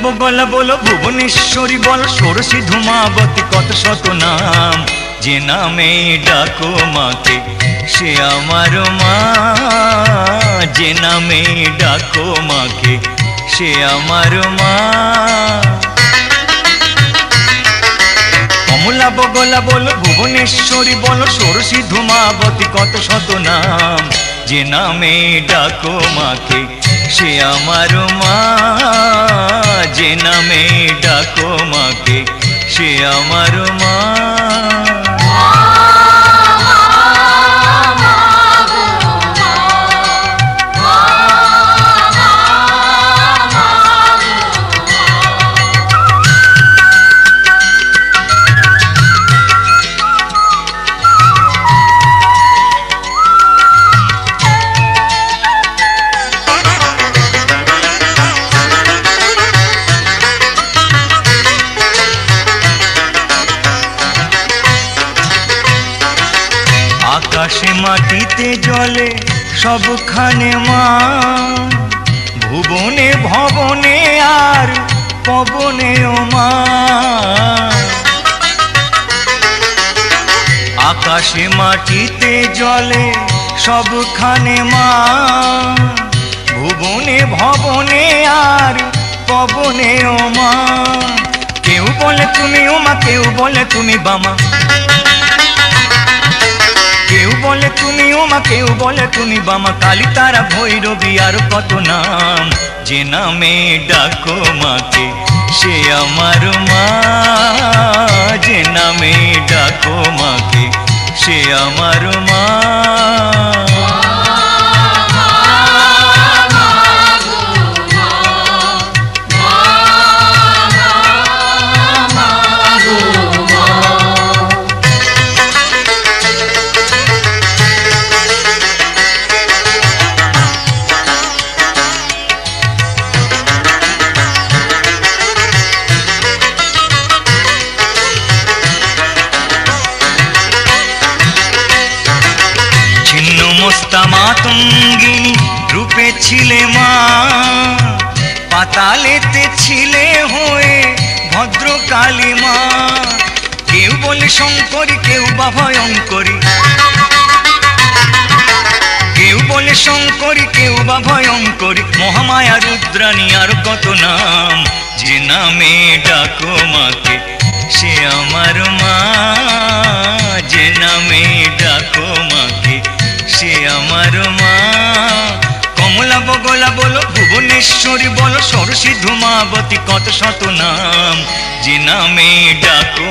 বগলা বলো ভুবনেশ্বরী বল ষোড়শী ধূমাবতী কত শত নাম, যে নামে ডাকো মাকে সে আমার মা, যে নামে ডাকো মাকে সে আমার মা। কমলা বগলা বলো ভুবনেশ্বরী বলো ষোড়শী ধূমাবতী কত শত নাম, যে নামে ডাকো মাকে সে আমার মা, যে নামে ডাকো মাকে সে আমার মা। আকাশে মাটিতে জলে সবখানে মা, ভুবনে ভবনে আর পবনেও মা। আকাশে মাটিতে জলে সবখানে মা, ভুবনে ভবনে আর পবনেও মা। কেউ বলে তুমি ওমা, কেউ বলে তুমি বামা, কেউ বলে তুমি ওমা, কেউ বলে তুমি বামা। কালী তারা ভৈরবী আর কত নাম, যে নামে ডাকো মাকে সে আমার মা, যে নামে ডাকো মাকে সে আমার মা। মাতঙ্গিনী রূপে ছিলে মা, পাতালেতে ছিলে হয়ে ভদ্রকালী মা। কেউ বলে শঙ্করী, কেউ বা ভয়ঙ্করী, কেউ বলে শঙ্করী, কেউ বা ভয়ঙ্করী। মহামায়া রুদ্রাণী আর কত নাম, যে নামে ডাকো মাকে সে আমার মা, যে নামে ডাকো মাকে সে আমার মা। কমলা বগলা বলো ভুবনেশ্বরী বলো ষোড়শী ধূমাবতী কত শত নাম, যে নামে ডাকো